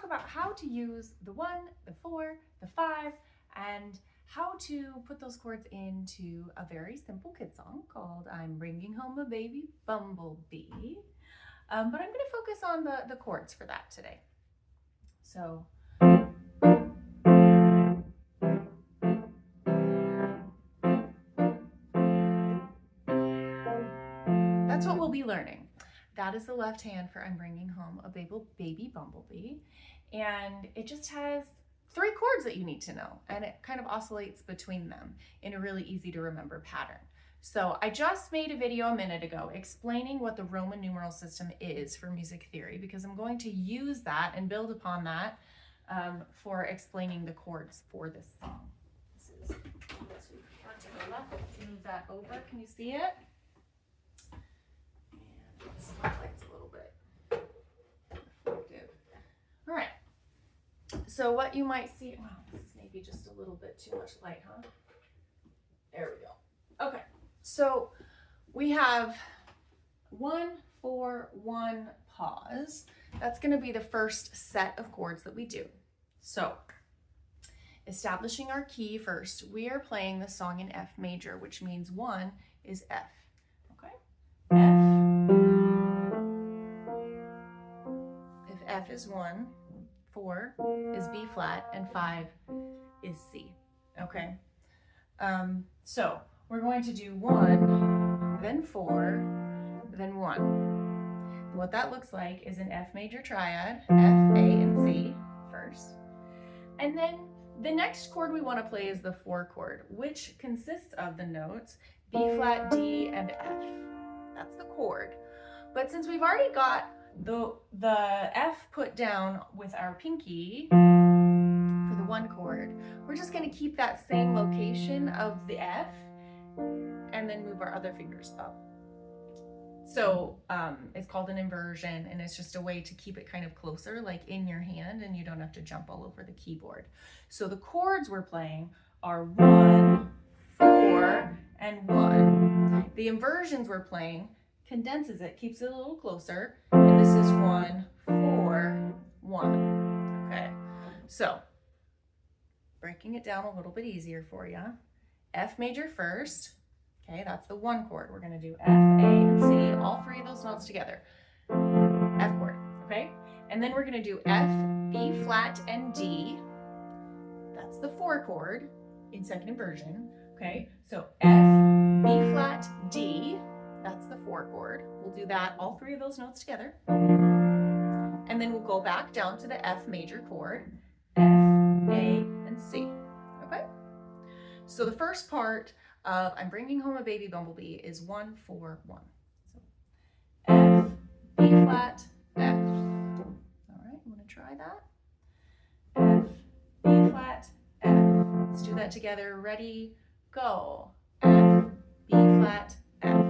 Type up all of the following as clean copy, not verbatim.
about how to use the 1, the 4, the 5, and how to put those chords into a very simple kid song called I'm Bringing Home a Baby Bumblebee. But I'm going to focus on the chords for that today. So that's what we'll be learning. That is the left hand for I'm Bringing Home a Baby Bumblebee. And it just has 3 chords that you need to know, and it kind of oscillates between them in a really easy to remember pattern. So I just made a video a minute ago explaining what the Roman numeral system is for music theory, because I'm going to use that and build upon that for explaining the chords for this song. This is front to the left. Let's move that over. Can you see it? And the spotlight's a little bit reflective. All right. So what you might see, wow, this is maybe just a little bit too much light, huh? There we go. Okay, so we have 1, 4, 1, pause. That's going to be the first set of chords that we do. So establishing our key first, we are playing the song in F major, which means 1 is F. Okay, F. If F is 1, 4 is B flat, and 5 is C. Okay, so we're going to do 1, then 4, then 1. What that looks like is an F major triad, F, A, and C first. And then the next chord we want to play is the 4 chord, which consists of the notes B flat, D, and F. That's the chord. But since we've already got the F put down with our pinky for the 1 chord, we're just going to keep that same location of the F and then move our other fingers up. So it's called an inversion, and it's just a way to keep it kind of closer, like in your hand, and you don't have to jump all over the keyboard. So the chords we're playing are 1, 4, and 1. The inversions we're playing condenses it, keeps it a little closer, and this is 1, 4, 1. Okay, so breaking it down a little bit easier for you. F major first. Okay, that's the 1 chord. We're going to do F, A, and C, all 3 of those notes together. F chord, okay? And then we're going to do F, B flat, and D. That's the 4 chord in second inversion, okay? So F, B flat, D, that's the 4 chord. We'll do that, all 3 of those notes together. And then we'll go back down to the F major chord, F, A, and C, okay? So the first part of I'm Bringing Home a Baby Bumblebee is 1, 4, 1. So F, B flat, F. All right, I'm going to try that. F, B flat, F. Let's do that together. Ready, go. F, B flat, F.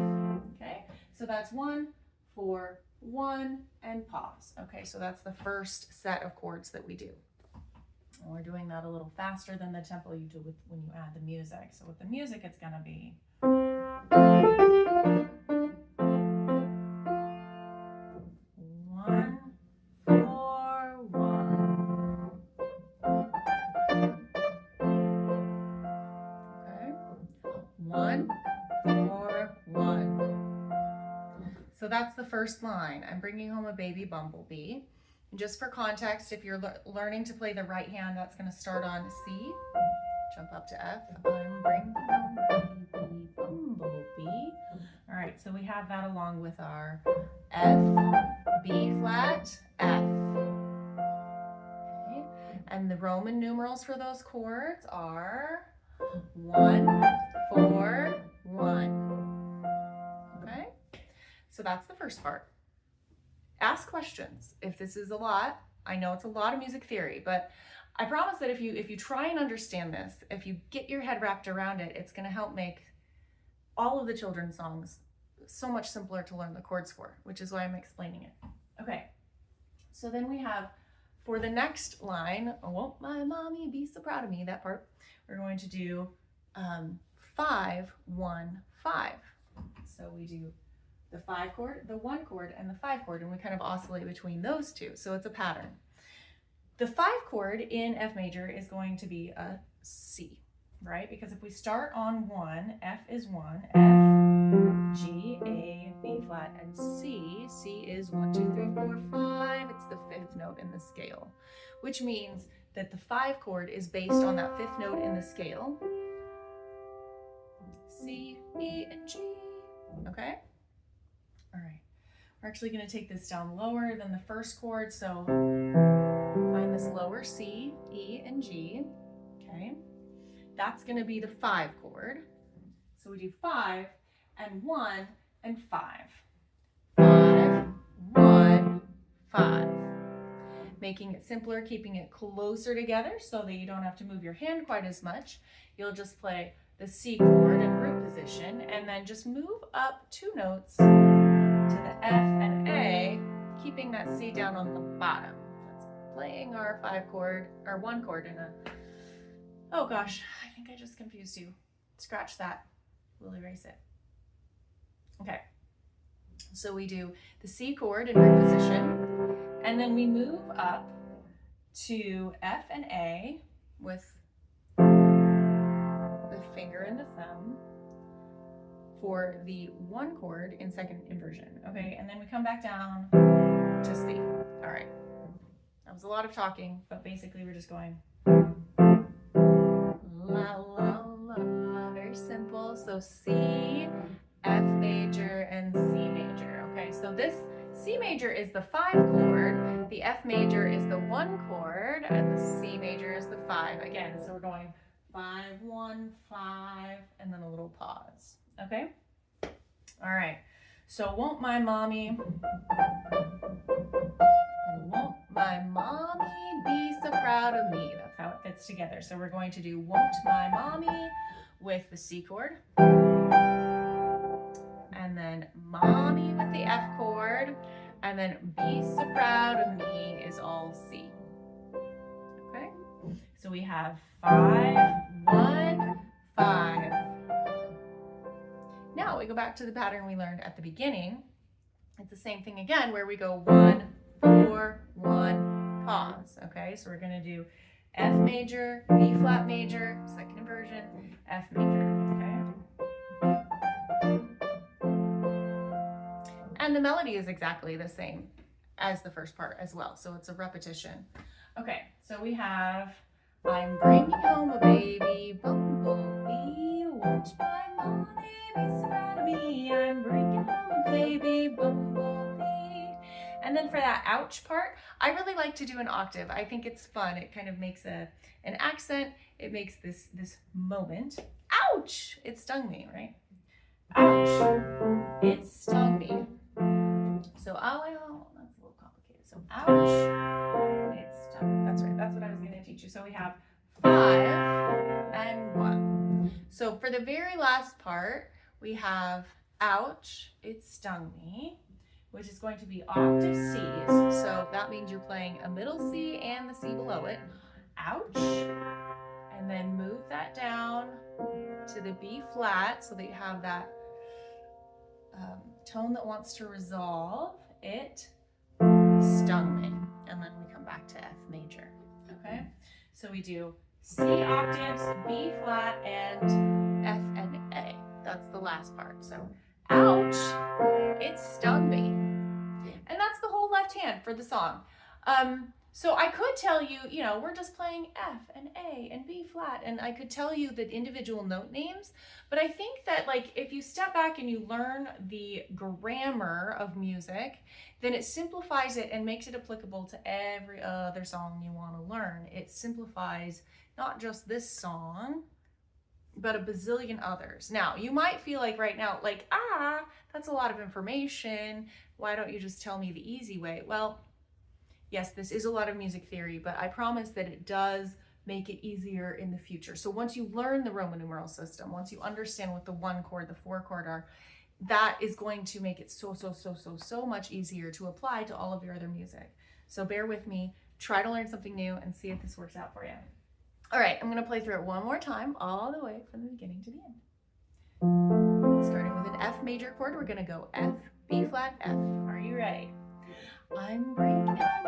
Okay, so that's 1, 4, 1, and pause. Okay, so that's the first set of chords that we do. And we're doing that a little faster than the tempo you do when you add the music. So with the music, it's going to be 1, 4, 1. Okay, 1, 4, 1. So that's the first line. I'm bringing home a baby bumblebee. And just for context, if you're learning to play the right hand, that's going to start on C, jump up to F. I'm bringing home a baby bumblebee. All right, so we have that along with our F, B flat, F. Okay, and the Roman numerals for those chords are 1, 4, 1. Okay, so that's the first part. Ask questions if this is a lot. I know it's a lot of music theory, but I promise that if you try and understand this, if you get your head wrapped around it, it's going to help make all of the children's songs so much simpler to learn the chords for, which is why I'm explaining it. Okay, so then we have, for the next line, oh, won't my mommy be so proud of me, that part, we're going to do 5, 1, 5. So we do the 5 chord, the 1 chord, and the 5 chord, and we kind of oscillate between those two. So it's a pattern. The 5 chord in F major is going to be a C, right? Because if we start on 1, F is 1, F, G, A, B flat, and C. C is 1, 2, 3, 4, 5. It's the 5th note in the scale, which means that the 5 chord is based on that 5th note in the scale. C, E, and G. Okay? All right. We're actually going to take this down lower than the first chord, so find this lower C, E, and G. Okay? That's going to be the 5 chord. So we do 5 and 1 and 5. 5, 1, 5. Making it simpler, keeping it closer together so that you don't have to move your hand quite as much. You'll just play the C chord in root position and then just move up 2 notes to the F and A, keeping that C down on the bottom. That's playing our 5 chord, or 1 chord in a, oh gosh, I think I just confused you. Scratch that, we'll erase it. Okay, so we do the C chord in root position, and then we move up to F and A with the finger and the thumb for the 1 chord in second inversion, okay? And then we come back down to C. All right, that was a lot of talking, but basically we're just going la, la, la, very simple. So C, F major, and C major, okay? So this C major is the 5 chord, the F major is the 1 chord, and the C major is the 5. Again, so we're going 5, 1, 5, and then a little pause, okay? All right, so won't my mommy, and won't my mommy be so proud of me? That's how it fits together. So we're going to do won't my mommy with the C chord, and then mommy with the F chord, and then be so proud of me is all C. Okay, so we have 5, 1, 5. Now we go back to the pattern we learned at the beginning. It's the same thing again, where we go 1, 4, 1, pause. Okay, so we're going to do F major, B flat major, second inversion, F major. Okay, and the melody is exactly the same as the first part as well, so it's a repetition. Okay, so we have I'm bringing home a baby bumblebee, won't my mommy be so proud of me? I'm bringing home a baby bumblebee. And then for that ouch part, I really like to do an octave. I think it's fun. It kind of makes an accent. It makes this moment. Ouch! It stung me, right? Ouch! It stung me. So, oh, that's a little complicated. So, ouch, it stung. That's right. That's what I was going to teach you. So we have 5 and 1. So for the very last part, we have ouch, it stung me, which is going to be octave C's. So that means you're playing a middle C and the C below it. Ouch. And then move that down to the B flat so that you have that tone that wants to resolve. It stung me. And then we come back to F major. Okay? So we do C octaves, B flat, and F and A. That's the last part. So, ouch, it stung me. And that's the whole left hand for the song. So I could tell you, we're just playing F and A and B flat, and I could tell you the individual note names, but I think that if you step back and you learn the grammar of music, then it simplifies it and makes it applicable to every other song you want to learn. It simplifies not just this song, but a bazillion others. Now, you might feel like right now, that's a lot of information. Why don't you just tell me the easy way? Well, yes, this is a lot of music theory, but I promise that it does make it easier in the future. So once you learn the Roman numeral system, once you understand what the 1 chord, the 4 chord are, that is going to make it so much easier to apply to all of your other music. So bear with me, try to learn something new and see if this works out for you. All right, I'm gonna play through it one more time, all the way from the beginning to the end. Starting with an F major chord, we're gonna go F, B flat, F. Are you ready? I'm bringing home